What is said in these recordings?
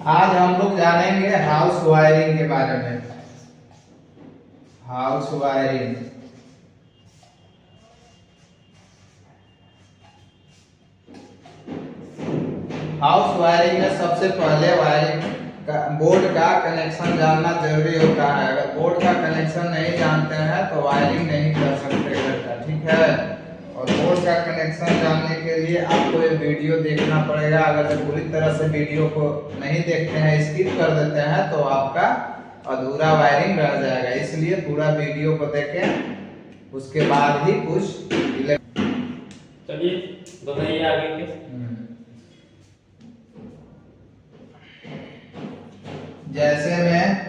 आज हम लोग जानेंगे हाउस वायरिंग के बारे में। हाउस वायरिंग हाउस वायरिंग में सबसे पहले वायरिंग का बोर्ड का कनेक्शन जानना जरूरी होता है। अगर बोर्ड का कनेक्शन नहीं जानते हैं तो वायरिंग नहीं कर सकते घर का, ठीक है। और बोर्ड का कनेक्शन जानने के लिए आपको ये वीडियो देखना पड़ेगा। अगर जो पूरी तरह से वीडियो को नहीं देखते हैं, स्किप कर देते हैं, तो आपका अधूरा वायरिंग रह जाएगा। इसलिए पूरा वीडियो को देखें, उसके बाद ही कुछ चलिए बताइए आगे के। जैसे में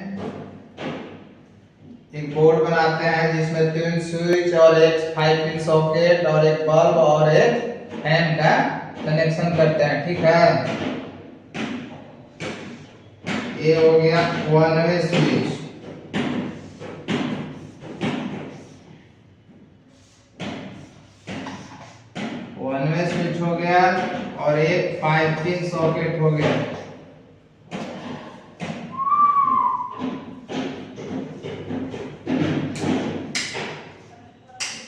एक बोर्ड बनाते हैं जिसमें 3 स्विच और एक 5 पिन सॉकेट और एक बल्ब और एक फैन का कनेक्शन करते हैं, ठीक है। ये हो गया one way switch. One way switch हो गया और एक 5 पिन सॉकेट हो गया।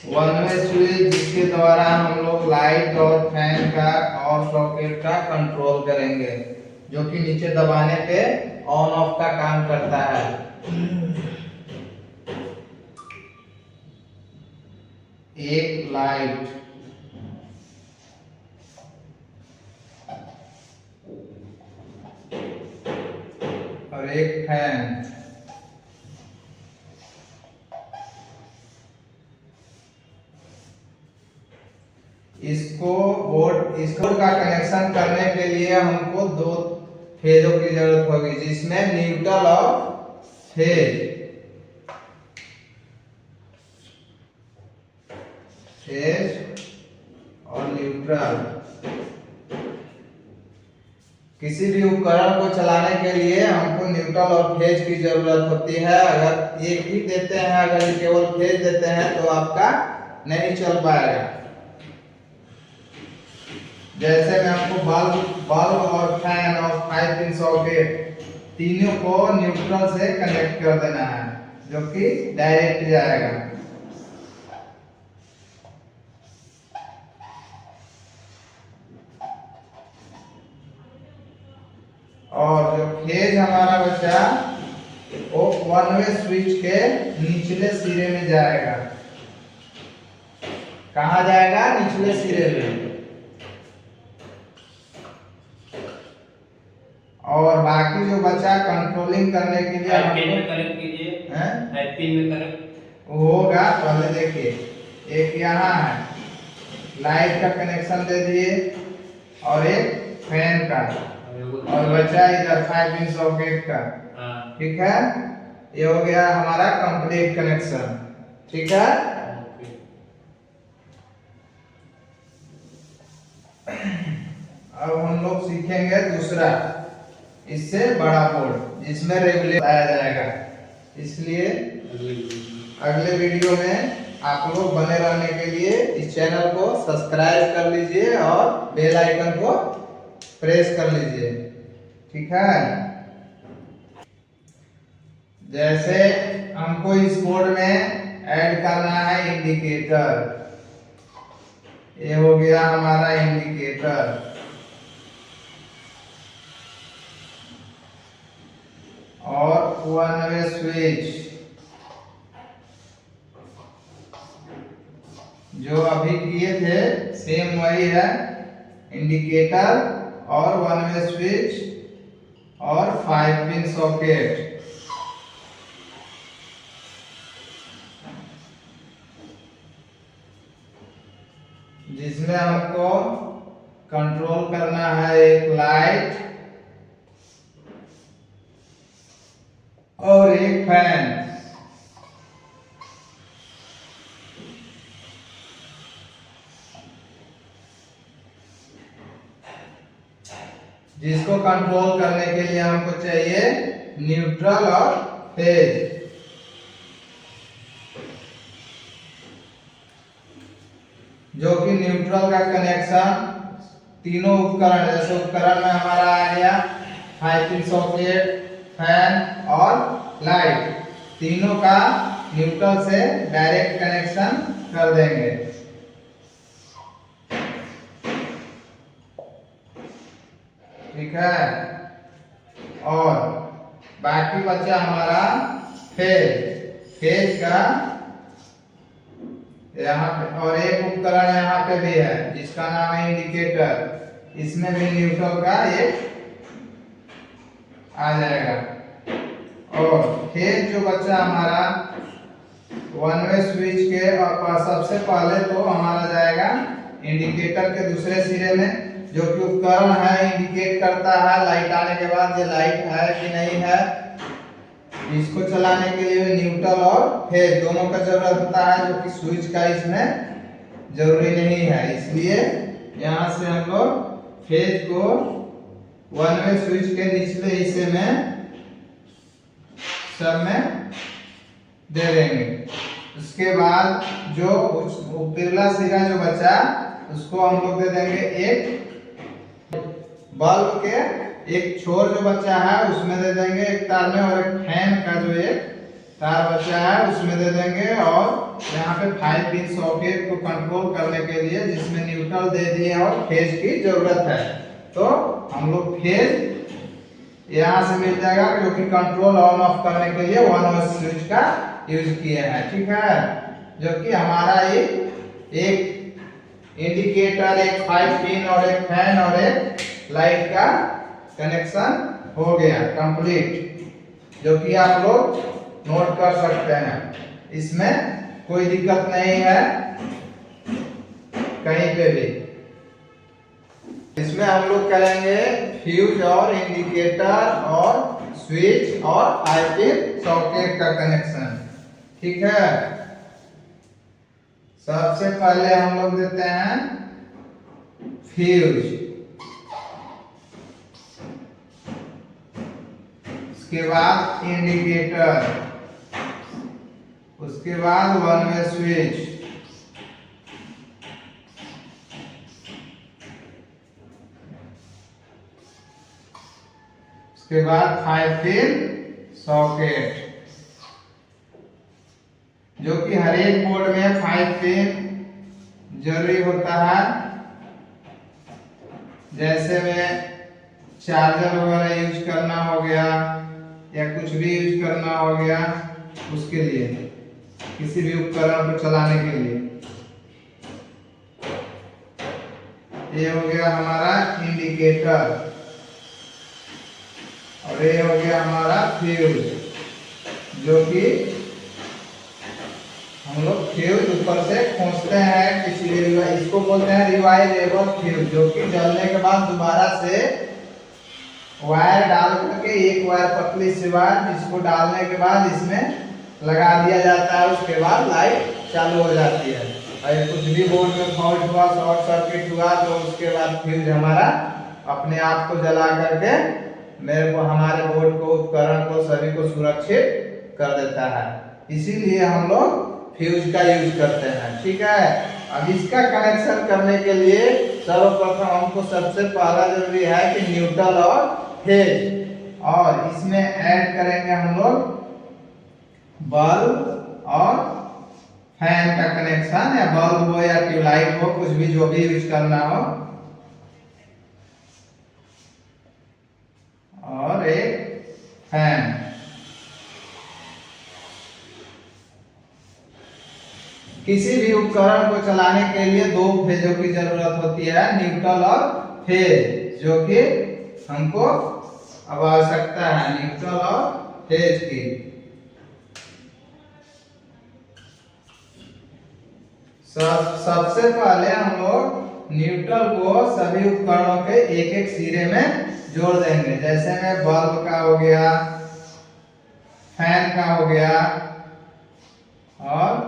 वन वे स्विच जिसके द्वारा हम लोग लाइट और फैन का और सॉकेट का कंट्रोल करेंगे, जो कि नीचे दबाने पे ऑन ऑफ का काम करता है। एक लाइट और एक फैन। इसको का कनेक्शन करने के लिए हमको 2 फेजों की जरूरत होगी, जिसमें न्यूट्रल और फेज और न्यूट्रल। किसी भी उपकरण को चलाने के लिए हमको न्यूट्रल और फेज की जरूरत होती है। अगर एक ही देते हैं, अगर केवल फेज देते हैं तो आपका नहीं चल पाएगा। जैसे मैं आपको बल्ब और फैन और 5 पिन सॉकेट तीनों को न्यूट्रल से कनेक्ट कर देना है, जो कि डायरेक्ट जाएगा। और जो फेज हमारा बचा वो वन वे स्विच के निचले सिरे में जाएगा। कहाँ जाएगा? निचले सिरे में। और बाकी जो बचा कंट्रोलिंग करने के लिए पिन में कनेक्ट कीजिए। हैं? पिन में कनेक्ट होगा। पहले देखिए, एक यहाँ है, लाइट का कनेक्शन दे दिए और एक फैन का, और बचा इधर 5 पिन सॉकेट का, ठीक है। ये हो गया हमारा कंप्लीट कनेक्शन, ठीक है। अब हम लोग सीखेंगे दूसरा, इससे बड़ा बोर्ड, जिसमें रेगुलेटर आया जाएगा। इसलिए अगले वीडियो में आप लोग बने रहने के लिए इस चैनल को सब्सक्राइब कर लीजिए और बेल आइकन को प्रेस कर लीजिए, ठीक है। जैसे हमको इस बोर्ड में ऐड करना है इंडिकेटर। ये हो गया हमारा इंडिकेटर। और वन वे स्विच जो अभी किए थे सेम वही है, इंडिकेटर और वन वे स्विच और 5 पिन सॉकेट। जिसमें हमको कंट्रोल करना है एक लाइट और एक फैन। जिसको कंट्रोल करने के लिए हमको चाहिए न्यूट्रल और फेज। जो कि न्यूट्रल का कनेक्शन तीनों उपकरण, जैसे उपकरण में हमारा आ गया 5 पिन सॉकेट, फैन और लाइट तीनों का न्यूट्रल से डायरेक्ट कनेक्शन कर देंगे। ठीक है। और बाकी बचा हमारा फेज का यहाँ पे, और एक उपकरण यहाँ पे भी है जिसका नाम है इंडिकेटर। इसमें भी न्यूट्रल का एक आ जाएगा। और फेज जो बचा हमारा वन वे स्विच के सबसे पहले तो हमारा जाएगा इंडिकेटर के दूसरे सिरे में, जो कि उपकरण है इंडिकेट करता है लाइट आने के बाद ये लाइट है कि नहीं है। इसको चलाने के लिए न्यूट्रल और फेज दोनों का जरूरत होता है, जो कि स्विच का इसमें जरूरी नहीं है। इसलिए यहाँ से हम लोग फेज को वन वे स्विच के निचले हिस्से में सब में दे देंगे। उसके बाद जो पिछला सिरा जो बचा उसको हम लोग दे देंगे एक बल्ब के एक छोर जो बचा है उसमें दे देंगे एक तार में, और एक फैन का जो एक तार बचा है उसमें दे देंगे। और यहाँ पे 5 पिन सॉकेट को कंट्रोल करने के लिए जिसमें न्यूट्रल दे दिए और फेज की जरूरत है, तो हम लोग फेज यहाँ से मिल जाएगा, जो कि कंट्रोल ऑन ऑफ करने के लिए वन वे स्विच का यूज किए हैं। ठीक है। जो कि हमारा एक इंडिकेटर, एक 5 पिन और एक फैन और एक लाइट का कनेक्शन हो गया कंप्लीट, जो कि आप लोग नोट कर सकते हैं। इसमें कोई दिक्कत नहीं है कहीं पे भी। इसमें हम लोग करेंगे फ्यूज और इंडिकेटर और स्विच और 5 पिन सॉकेट का कनेक्शन। ठीक है। सबसे पहले हम लोग देते हैं फ्यूज, उसके बाद इंडिकेटर, उसके बाद वन वे स्विच, उसके बाद 5 पिन सॉकेट, जो कि हर एक बोर्ड में 5 पिन जरूरी होता है। जैसे में चार्जर वगैरह यूज करना हो गया या कुछ भी यूज करना हो गया, उसके लिए किसी भी उपकरण को चलाने के लिए। ये हो गया हमारा इंडिकेटर और ये हो गया हमारा फ्यूज, जो कि हम लोग फ्यूज ऊपर से खोसते हैं किसी भी, इसको बोलते हैं रिवाइजेबल फ्यूज, जो कि जलने के बाद दोबारा से वायर डाल करके एक वायर पतली सी वायर जिसको डालने के बाद इसमें लगा दिया जाता है, उसके बाद लाइट चालू हो जाती है। और कुछ भी बोर्ड में फॉल्ट हुआ, शॉर्ट सर्किट हुआ, तो उसके बाद फ्यूज हमारा अपने आप को जला करके मेरे को हमारे बोर्ड को, उपकरण को, सभी को सुरक्षित कर देता है। इसीलिए हम लोग फ्यूज का यूज करते हैं। ठीक है। अब इसका कनेक्शन करने के लिए सर्वप्रथम हमको सबसे पहला जरूरी है कि न्यूट्रल और फेज, और इसमें ऐड करेंगे हम लोग बल्ब और फैन का कनेक्शन, या बल्ब हो या ट्यूबलाइट हो, कुछ भी जो भी यूज करना हो, और एक फैन। किसी भी उपकरण को चलाने के लिए दो फेजों की जरूरत होती है, न्यूट्रल और फेज, जो कि हमको अब आवश्यकता है न्यूट्रल और फेज की। सबसे पहले हम लोग न्यूट्रल को सभी उपकरणों के एक एक सिरे में जोड़ देंगे। जैसे में बल्ब का हो गया, फैन का हो गया और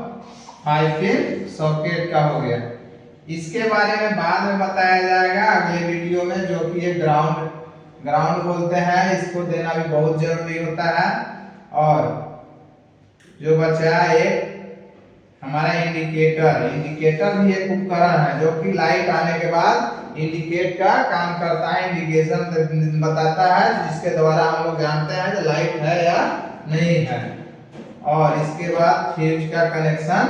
5 पिन सॉकेट का हो गया। इसके बारे में बाद में बताया जाएगा अगले वीडियो में, जो कि ये ग्राउंड बोलते हैं, इसको देना भी बहुत जरूरी होता है। और जो बचा एक हमारा इंडिकेटर भी एक उपकरण है, जो कि लाइट आने के बाद इंडिकेट का काम करता है, इंडिकेशन बताता है, जिसके द्वारा हम लोग जानते हैं कि लाइट है या नहीं है। और इसके बाद फ्यूज का कनेक्शन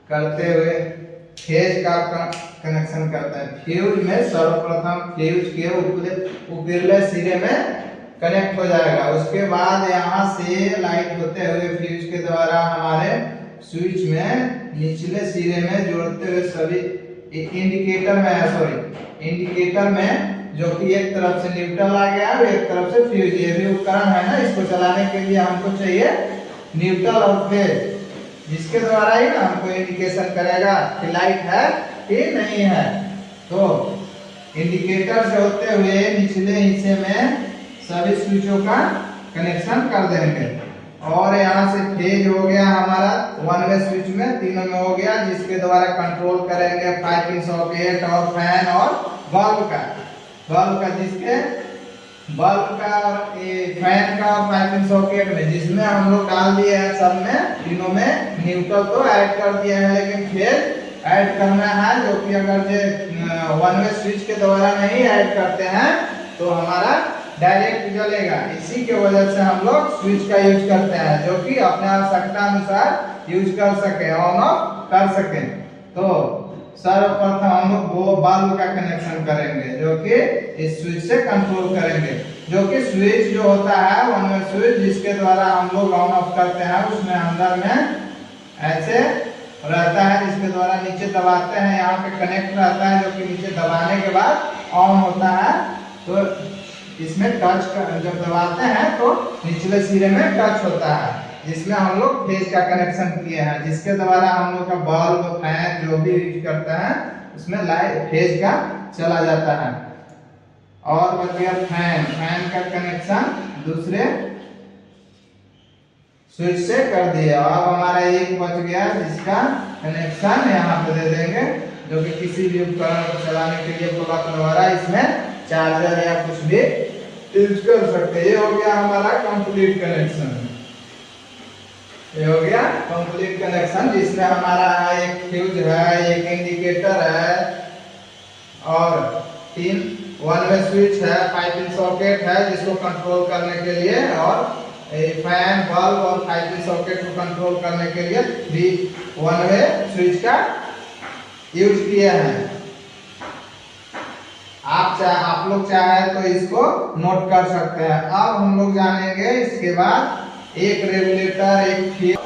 करते हुए फेज का कनेक्शन करते हैं। फ्यूज में सर्वप्रथम फ्यूज के ऊपरले सिरे में कनेक्ट हो जाएगा। उसके बाद यहाँ से लाइट होते हुए फ्यूज के द्वारा हमारे स्विच में निचले सिरे में जोड़ते हुए सभी इंडिकेटर में जो कि एक तरफ से न्यूट्रल आ गया और एक तरफ से फ्यूज, ये भी उपकरण है ना, इसको चलाने के लिए हमको चाहिए न्यूट्रल और फेज, जिसके द्वारा ही ना हमको इंडिकेशन करेगा कि लाइट है कि नहीं है। तो इंडिकेटर से होते हुए निचले हिस्से में सभी स्विचों का कनेक्शन कर देंगे। और यहाँ से फेज हो गया हमारा वन वे स्विच में, तीनों में हो गया, जिसके द्वारा कंट्रोल करेंगे 5 पिन सॉकेट और फैन और बल्ब का जिसके बल्ब का और ये फैन का और 5 पिन सॉकेट में, जिसमें हम लोग डाल दिए हैं सब में, तीनों में न्यूट्रल तो ऐड कर दिए हैं, लेकिन फेज ऐड करना है, जो कि अगर जो वन वे स्विच के द्वारा नहीं ऐड करते हैं तो हमारा डायरेक्ट जलेगा। इसी के वजह से हम लोग स्विच का यूज करते हैं, जो कि अपने आवश्यकता अनुसार यूज कर सके, ऑन ऑफ कर सके। तो सर्वप्रथम हम लोग वो बल्ब का कनेक्शन करेंगे, जो कि इस स्विच से कंट्रोल करेंगे, जो कि स्विच जो होता है वन वे स्विच, जिसके द्वारा हम लोग ऑन ऑफ करते हैं, उसमें अंदर में ऐसे रहता है, जिसके द्वारा नीचे दबाते हैं, यहाँ पे कनेक्ट रहता है, जो कि नीचे दबाने के बाद ऑन होता है। तो इसमें टच जब दबाते हैं तो निचले सिरे में टच होता है, जिसमें हम लोग फेज का कनेक्शन किए हैं, जिसके द्वारा हम लोग का बल्ब फैन जो भी यूज करता है उसमें लाइट फेज का चला जाता है। और बच गया फैन का कनेक्शन दूसरे स्विच से कर दिया। अब हमारा एक बच गया, जिसका कनेक्शन यहाँ पे दे देंगे, जो कि किसी भी उपकरण को चलाने के लिए प्लग द्वारा इसमें चार्जर या कुछ भी यूज कर सकते हैं। ये हो गया हमारा कंप्लीट कनेक्शन, ये हो गया कंप्लीट कनेक्शन, जिसमें हमारा एक फ्यूज है, एक इंडिकेटर है और 3 वन वे स्विच है, 5 पिन सॉकेट है जिसको कंट्रोल करने के लिए, और फैन बल्ब और 5 पिन सॉकेट को कंट्रोल करने के लिए भी वन वे स्विच का यूज किया है। आप लोग चाहे तो इसको नोट कर सकते हैं। अब हम लोग जानेंगे इसके बाद एक रेगुलेटर, एक फ्यूज